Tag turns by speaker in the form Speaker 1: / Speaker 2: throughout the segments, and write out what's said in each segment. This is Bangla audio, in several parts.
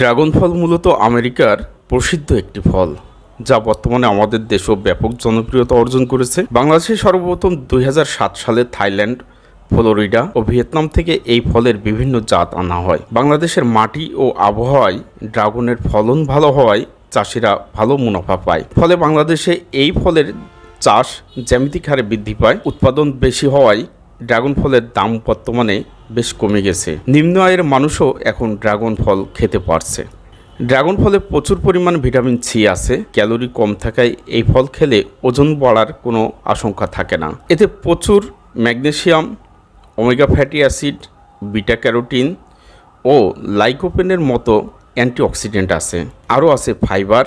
Speaker 1: ড্রাগন ফল মূলত আমেরিকার প্রসিদ্ধ একটি ফল, যা বর্তমানে আমাদের দেশেও ব্যাপক জনপ্রিয়তা অর্জন করেছে। বাংলাদেশে সর্বপ্রথম 2007 সালে থাইল্যান্ড, ফ্লোরিডা ও ভিয়েতনাম থেকে এই ফলের বিভিন্ন জাত আনা হয়। বাংলাদেশের মাটি ও আবহাওয়ায় ড্রাগনের ফলন ভালো হওয়ায় চাষিরা ভালো মুনাফা পায়। ফলে বাংলাদেশে এই ফলের চাষ জ্যামিতিক হারে বৃদ্ধি পায়। উৎপাদন বেশি হওয়ায় ড্রাগন ফলের দাম বর্তমানে বেশ কমে গেছে। নিম্ন আয়ের মানুষও এখন ড্রাগন ফল খেতে পারছে। ড্রাগন ফলে প্রচুর পরিমাণ ভিটামিন সি আছে। ক্যালোরি কম থাকায় এই ফল খেলে ওজন বাড়ার কোনো আশঙ্কা থাকে না। এতে প্রচুর magnesium, omega fatty acid, beta carotene ও লাইকোপেনের মতো অ্যান্টিঅক্সিডেন্ট আছে। আরও আছে ফাইবার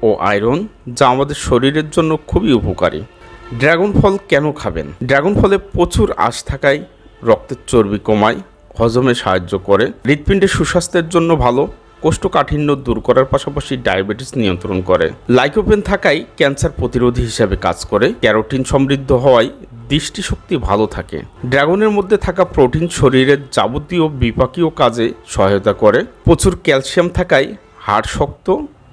Speaker 1: ও আয়রন, যা আমাদের শরীরের জন্য খুবই উপকারী। ড্রাগন ফল কেন খাবেন? ড্রাগন ফলে প্রচুর আঁশ থাকায় রক্তের চর্বি কমায়, হজমে সাহায্য করে, হৃৎপিণ্ডের সুস্বাস্থ্যের জন্য ভালো, কোষ্ঠকাঠিন্য দূর করার পাশাপাশি ডায়াবেটিস নিয়ন্ত্রণ করে। লাইকোপেন থাকায় ক্যান্সার প্রতিরোধী হিসাবে কাজ করে। ক্যারোটিন সমৃদ্ধ হওয়ায় দৃষ্টিশক্তি ভালো থাকে। ড্রাগনের মধ্যে থাকা প্রোটিন শরীরের যাবতীয় বিপাকীয় কাজে সহায়তা করে। প্রচুর ক্যালসিয়াম থাকায় হাড় শক্ত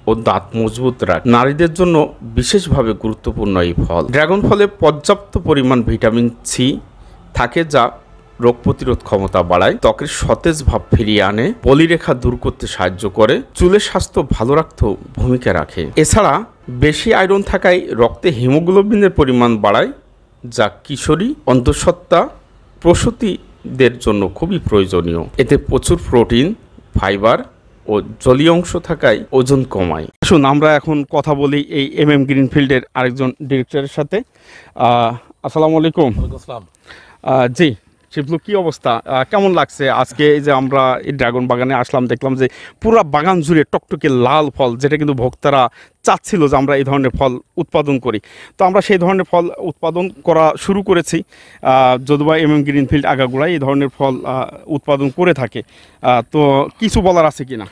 Speaker 1: ও দাঁত মজবুত রাখে। নারীদের জন্য বিশেষভাবে গুরুত্বপূর্ণ এই ফল। ড্রাগন ফলে পর্যাপ্ত পরিমাণ ভিটামিন সি থাকে, যা রোগ প্রতিরোধ ক্ষমতা বাড়ায়, ত্বকের সতেজ ভাব ফিরিয়ে আনে, বলিরেখা দূর করতে সাহায্য করে, চুলের স্বাস্থ্য ভালো রাখতেও ভূমিকা রাখে। এছাড়া বেশি আয়রন থাকায় রক্তে হিমোগ্লোবিনের পরিমাণ বাড়ায়, যা কিশোরী, অন্তঃসত্ত্বা, প্রসূতিদের জন্য খুবই প্রয়োজনীয়। এতে প্রচুর প্রোটিন, ফাইবার ও জলীয় অংশ থাকায় ওজন কমায়। আসুন আমরা এখন কথা বলি এই গ্রিনফিল্ডের আরেকজন ডিরেক্টরের সাথে। আসসালামু আলাইকুম। জি শিবলু, কি অবস্থা? কেমন লাগছে আজকে এই যে আমরা এই ড্রাগন বাগানে আসলাম? দেখলাম যে পুরো বাগান জুড়ে টকটকে লাল ফল, যেটা কিন্তু ভোক্তারা চাচ্ছিল যে আমরা এই ধরনের ফল উৎপাদন করি। তো আমরা সেই ধরনের ফল উৎপাদন করা শুরু করেছি, যদিও গ্রিনফিল্ড আগাগোড়ায় এই ধরনের ফল উৎপাদন করে থাকে। তো কিছু বলার আছে কি না?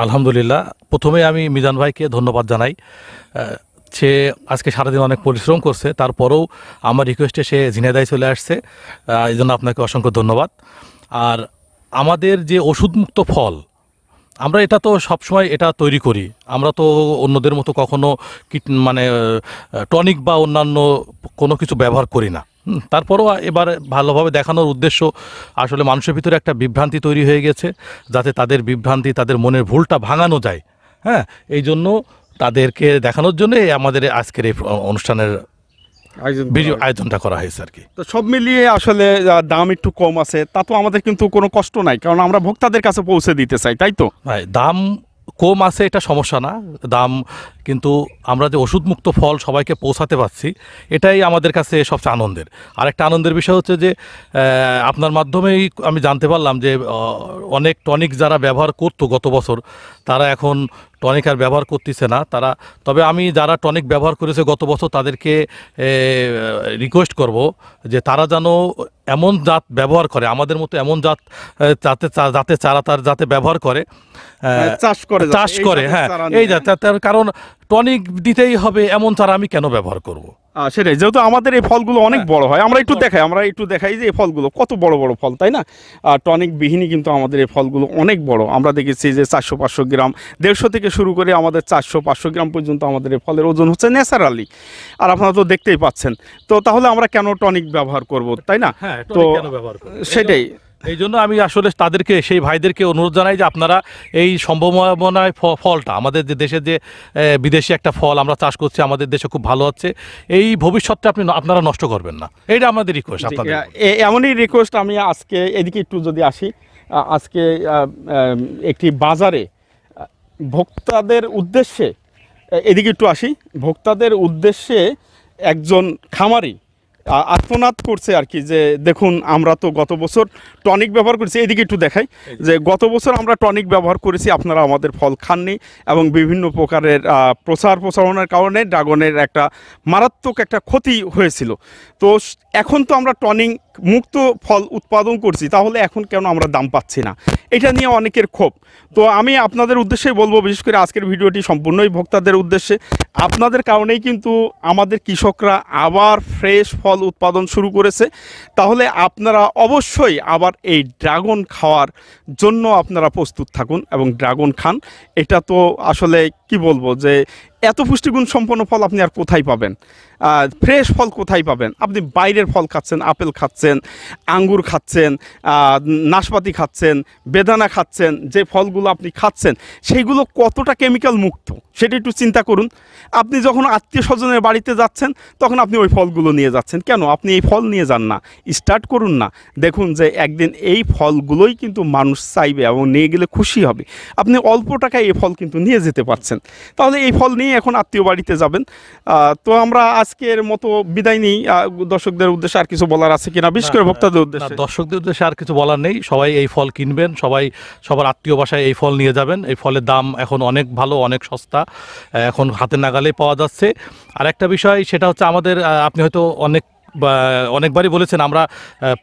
Speaker 2: আলহামদুলিল্লাহ, প্রথমে আমি মিজান ভাইকে ধন্যবাদ জানাই। সে আজকে সারাদিন অনেক পরিশ্রম করছে, তারপরেও আমার রিকোয়েস্টে সে ঝিনাইদহে চলে আসছে, এই জন্য আপনাকে অসংখ্য ধন্যবাদ। আর আমাদের যে ওষুধমুক্ত ফল, আমরা এটা তো সবসময় এটা তৈরি করি, আমরা তো অন্যদের মতো কখনো টনিক বা অন্যান্য কোনো কিছু ব্যবহার করি না। তারপরও এবার ভালোভাবে দেখানোর উদ্দেশ্য, আসলে মানুষের ভিতরে একটা বিভ্রান্তি তৈরি হয়ে গেছে, যাতে তাদের বিভ্রান্তি, তাদের মনের ভুলটা ভাঙানো যায়। হ্যাঁ, এই জন্য তাদেরকে দেখানোর জন্য আমাদের আজকের এই অনুষ্ঠানের আয়োজনটা করা হয়েছে আর কি।
Speaker 1: তো সব মিলিয়ে আসলে দাম একটু কম আছে, তা তো আমাদের কিন্তু কোনো কষ্ট নাই, কারণ আমরা ভোক্তাদের কাছে পৌঁছে দিতে চাই, তাই তো?
Speaker 2: হ্যাঁ, দাম কম আছে এটা সমস্যা না, দাম কিন্তু আমরা যে ওষুধমুক্ত ফল সবাইকে পৌঁছাতে পারছি, এটাই আমাদের কাছে সবচেয়ে আনন্দের। আরেকটা আনন্দের বিষয় হচ্ছে যে আপনার মাধ্যমেই আমি জানতে পারলাম যে অনেক টনিক যারা ব্যবহার করতো গত বছর, তারা এখন টনিক আর ব্যবহার করতেছে না। তবে আমি যারা টনিক ব্যবহার করেছে গত বছর, তাদেরকে রিকোয়েস্ট করব যে তারা যেন এমন জাত ব্যবহার করে, আমাদের মতো এমন জাত যাতে চারা তার যাতে ব্যবহার করে, চাষ করে। হ্যাঁ, এই তার কারণ টনিক দিতেই হবে এমন চারা আমি কেন ব্যবহার করব?
Speaker 1: সেটাই, যেহেতু আমাদের এই ফলগুলো অনেক বড় হয়। আমরা একটু দেখাই যে এই ফলগুলো কত বড় বড় ফল, তাই না? টনিক বিহীনই কিন্তু আমাদের এই ফলগুলো অনেক বড়। আমরা দেখেছি যে 400-500 গ্রাম, 150 থেকে শুরু করে আমাদের 400-500 গ্রাম পর্যন্ত আমাদের এই ফলের ওজন হচ্ছে ন্যাচারালি। আর আপনারা তো দেখতেই পাচ্ছেন। তো তাহলে আমরা কেন টনিক ব্যবহার করব, তাই না? তো সেটাই,
Speaker 2: এই জন্য আমি আসলে তাদেরকে, সেই ভাইদেরকে অনুরোধ জানাই যে আপনারা এই সম্ভাবনায় ফলটা, আমাদের যে দেশে যে বিদেশি একটা ফল আমরা চাষ করছি, আমাদের দেশে খুব ভালো হচ্ছে, এই ভবিষ্যৎটা আপনারা নষ্ট করবেন না, এইটা আমাদের রিকোয়েস্ট। আপনাদের
Speaker 1: এমনই রিকোয়েস্ট। আমি আজকে এদিকে একটু যদি আসি, আজকে একটি বাজারে ভোক্তাদের উদ্দেশ্যে, এদিকে একটু আসি, ভোক্তাদের উদ্দেশ্যে একজন খামারি আত্মনাদ করছে আর কি, যে দেখুন আমরা তো গত বছর টনিক ব্যবহার করেছি। এদিকে একটু দেখাই যে গত বছর আমরা টনিক ব্যবহার করেছি, আপনারা আমাদের ফল খাননি, এবং বিভিন্ন প্রকারের প্রচারণার কারণে ড্রাগনের একটা মারাত্মক একটা ক্ষতি হয়েছিল। তো এখন তো আমরা টনিক মুক্ত ফল উৎপাদন করছি, তাহলে এখন কেন আমরা দাম পাচ্ছি না? এটা নিয়ে অনেকের ক্ষোভ। তো আমি আপনাদের উদ্দেশ্যেই বলবো, বিশেষ করে আজকের ভিডিওটি সম্পূর্ণই ভোক্তাদের উদ্দেশ্যে। আপনাদের কারণেই কিন্তু আমাদের কৃষকরা আবার ফ্রেশ ফল উৎপাদন শুরু করেছে। তাহলে আপনারা অবশ্যই আবার এই ড্রাগন খাওয়ার জন্য আপনারা প্রস্তুত থাকুন এবং ড্রাগন খান। এটা তো আসলে কি বলবো, যে এত পুষ্টিগুণ সম্পন্ন ফল আপনি আর কোথায় পাবেন? ফ্রেশ ফল কোথায় পাবেন? আপনি বাইরের ফল খাচ্ছেন, আপেল খাচ্ছেন, আঙ্গুর খাচ্ছেন, নাশপাতি খাচ্ছেন, বেদানা খাচ্ছেন। যে ফলগুলো আপনি খাচ্ছেন সেইগুলো কতটা কেমিক্যাল মুক্ত সেটা একটু চিন্তা করুন। আপনি যখন আত্মীয় স্বজনের বাড়িতে যাচ্ছেন তখন আপনি ওই ফলগুলো নিয়ে যাচ্ছেন, কেন আপনি এই ফল নিয়ে যান না? স্টার্ট করুন না, দেখুন যে একদিন এই ফলগুলোই কিন্তু মানুষ চাইবে এবং নিয়ে গেলে খুশি হবে। আপনি অল্প টাকায় এই ফল কিন্তু নিয়ে যেতে পারছেন, তাহলে এই ফল নিয়ে এখন আত্মীয় বাড়িতে যাবেন। তো আমরা আজকের মতো বিদায় নিই। দর্শকদের উদ্দেশ্যে আর কিছু বলার আছে কিনা, বিশেষ করে ভোক্তাদের উদ্দেশ্যে?
Speaker 2: দর্শকদের উদ্দেশ্যে আর কিছু বলার নেই। সবাই এই ফল কিনবেন, সবাই সবার আত্মীয় বাসায় এই ফল নিয়ে যাবেন। এই ফলের দাম এখন অনেক ভালো, অনেক সস্তা, এখন হাতের নাগালেই পাওয়া যাচ্ছে। আর একটা বিষয় সেটা হচ্ছে আমাদের, আপনি হয়তো অনেকবারই বলেছেন, আমরা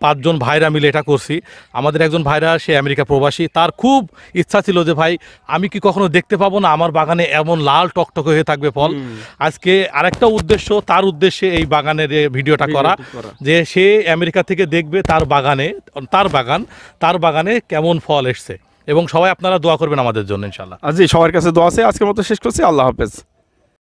Speaker 2: 5 জন ভাইরা মিলে এটা করছি। আমাদের একজন ভাইরা, সে আমেরিকা প্রবাসী, তার খুব ইচ্ছা ছিল যে ভাই আমি কি কখনো দেখতে পাবো না আমার বাগানে এমন লাল টকটকে হয়ে থাকবে ফল। আজকে আরেকটা উদ্দেশ্য, তার উদ্দেশ্যে এই বাগানের ভিডিওটা করা, যে সে আমেরিকা থেকে দেখবে তার বাগানে কেমন ফল এসছে। এবং সবাই আপনারা দোয়া করবেন আমাদের জন্য ইনশাআল্লাহ।
Speaker 1: জি, সবার কাছে দোয়া আছে। আজকের মতো শেষ করছি। আল্লাহ হাফেজ।